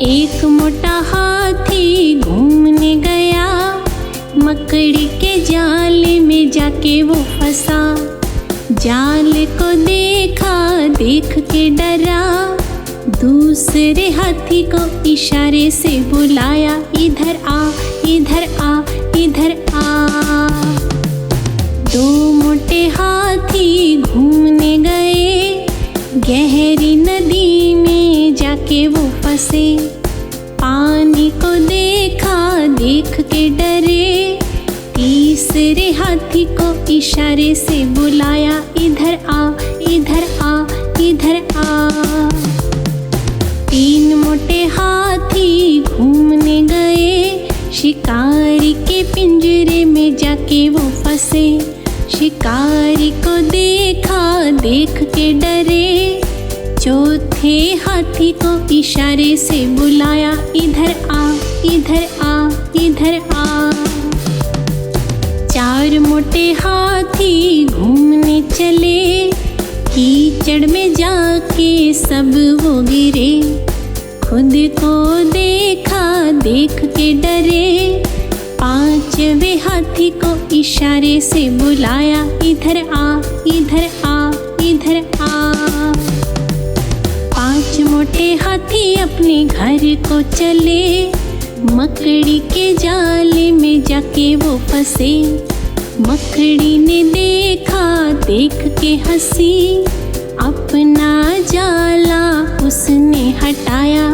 एक मोटा हाथी घूमने गया, मकड़ी के जाल में जाके वो फंसा। जाल को देखा, देख के डरा, दूसरे हाथी को इशारे से बुलाया, इधर आ, इधर आ, इधर आ। दो मोटे हाथी घूमने गए, गहरी नदी में जाके वो फंसे। पानी को देखा, देख के डरे, तीसरे हाथी को इशारे से बुलाया, इधर आ, इधर आ, इधर आ। तीन मोटे हाथी घूमने गए, शिकारी के पिंजरे में जाके वो फंसे। शिकारी को देखा, देख के डरे, चौथे हाथी को इशारे से बुलाया, इधर आ, इधर आ, इधर आ। चार मोटे हाथी घूमने चले, कीचड़ में जाके सब वो गिरे। खुद को देखा, देख के डरे, पांचवे हाथी को इशारे से बुलाया, इधर आ, इधर आ, इधर आ। पांच मोटे हाथी अपने घर को चले, मकड़ी के जाल में जाके वो फंसे। मकड़ी ने देखा, देख के हंसी, अपना जाला उसने हटाया।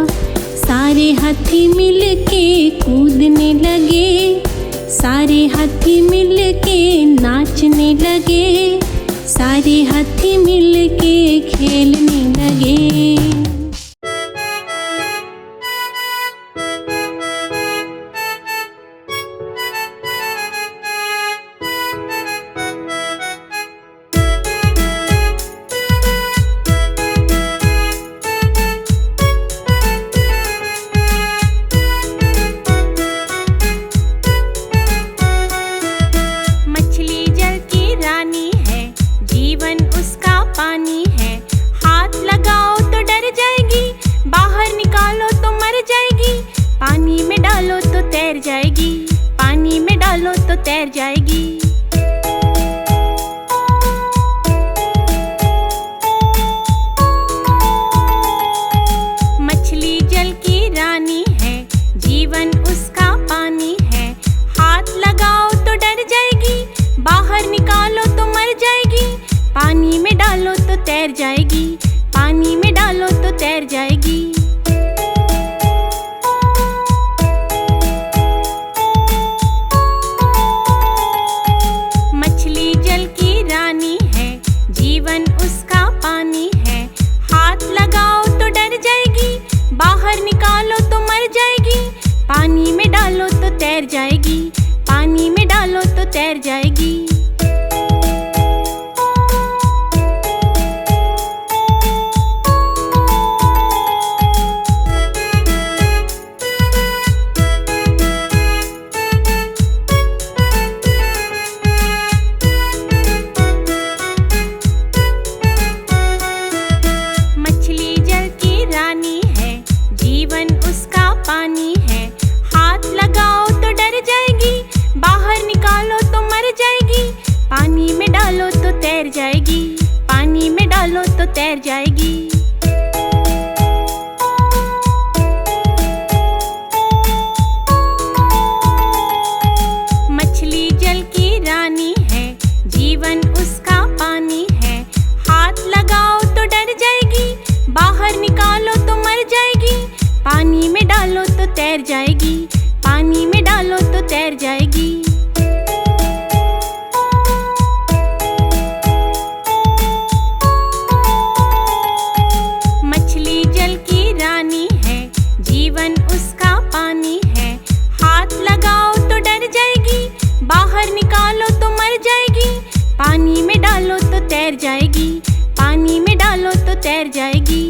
सारे हाथी मिलके कूदने लगे, सारे हाथी मिलके नाचने लगे, सारे हाथी मिलके खेलने लगे। तैर जाएगी। मछली जल की रानी है, जीवन उसका पानी है। हाथ लगाओ तो डर जाएगी, बाहर निकालो तो मर जाएगी। पानी में डालो तो तैर जाएगी, पानी में डालो तो तैर जाएगी। मछली जल की रानी है, जीवन उसका पानी है। हाथ लगाओ तो डर जाएगी, बाहर निकालो तो मर जाएगी। पानी में डालो तो तैर जाएगी, पानी में डालो तो तैर जाएगी। मछली जल की रानी है, जीवन उसका पानी है। हाथ लगाओ तो डर जाएगी, बाहर निकालो तो मर जाएगी। पानी में डालो तो तैर जाएगी, पानी में डालो तो तैर जाएगी। मछली जल की रानी है, जीवन उसका पानी है। हाथ लगाओ तो डर जाएगी, बाहर निकालो तो मर जाएगी। पानी में डालो तो तैर जाएगी, पानी में डालो तो तैर जाएगी। मछली जल की रानी है, जीवन उसका पानी है। हाथ लगाओ तो डर जाएगी, बाहर निकालो तो मर जाएगी। पानी में डालो तो तैर जाएगी, पानी में डालो तो तैर जाएगी।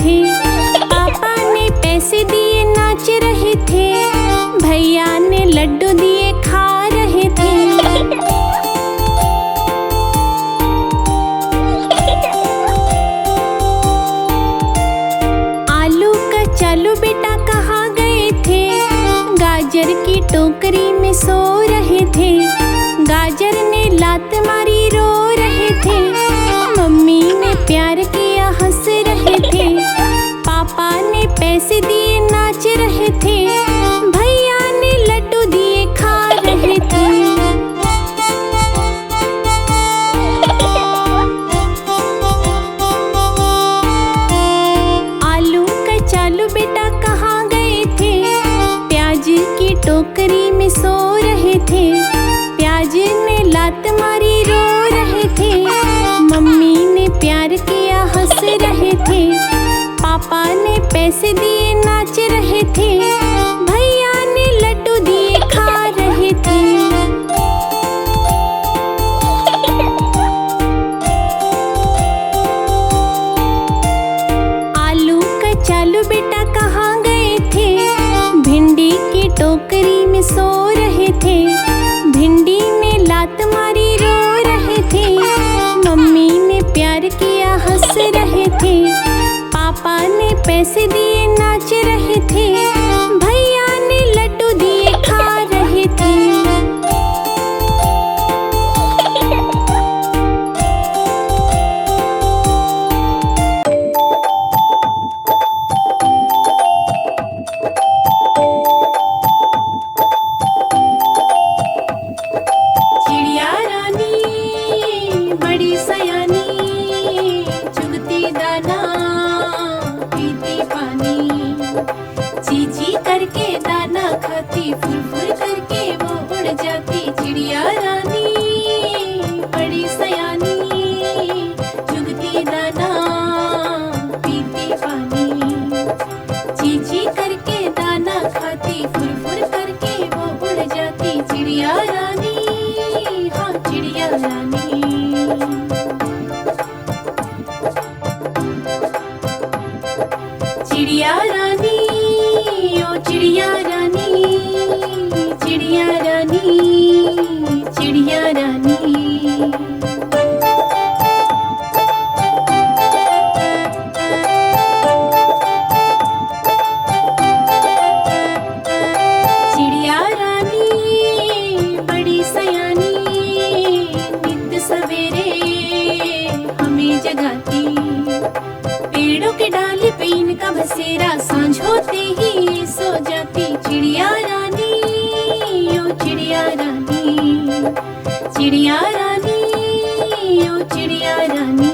थे। पापा ने पैसे दिए नाच रहे थे, भैया ने लड्डू दिए खा रहे थे। आलू कचालू बेटा कहाँ गए थे, गाजर की टोकरी में सो रहे थे। गाजर ने लात मारी रो रहे थे, मम्मी ने प्यार किया हंस रहे थे। पापा ने पैसे दिए नाच रहे थे, भैया ने लड्डू दिए खा रहे थे। आलू कचालू बेटा कहाँ गए थे, प्याज की टोकरी में सो रहे थे। प्याज ने लात मारी रो रहे थे, मम्मी ने प्यार किया हंस रहे थे। पापा ने पैसे दिए नाच रहे थे, भैया ने लड्डू दिए खा रहे थे। आलू कचालू बेटा कहाँ गए थे, भिंडी की टोकरी में सो रहे थे। भिंडी ने लात मारी रो रहे थे, मम्मी ने प्यार किया हंस रहे थे। पापा ने पैसे दिए नाच रहे थे, भैया ने लड्डू दिए खा रहे थे। चिड़िया रानी बड़ी सयानी, चुगती दाना पीती पानी। चींची करके दाना खाती, फुर फुर करके वो उड़ जाती। चिड़िया रानी बड़ी सयानी, चुगती दाना पीती पानी। चींची करके दाना खाती, फुर फुर करके वो उड़ जाती। चिड़िया रानी, हाँ चिड़िया रानी। चिड़िया रानी, ओ चिड़िया रानी, चिड़िया रानी, चिड़िया रानी। चिड़िया रानी बड़ी सयानी, नित सवेरे हमें जगाती। पेड़ों के डाली पे इनका बसेरा, सांझ होते ही सो जाती। चिड़िया रानी, ओ चिड़िया रानी, चिड़िया रानी, ओ चिड़िया रानी।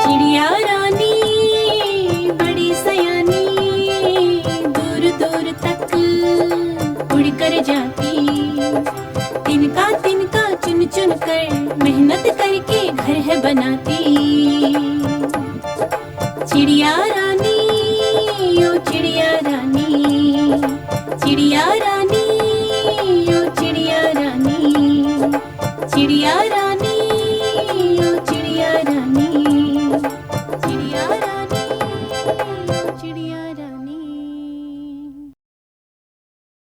चिड़िया रानी बड़ी सयानी, दूर दूर तक उड़ कर जाती। तिनका तिनका चुन चुन कर मेहनत करके घर है बनाती। चिड़िया रानी, ओ चिड़िया रानी, चिड़िया रानी, ओ चिड़िया रानी, चिड़िया रानी।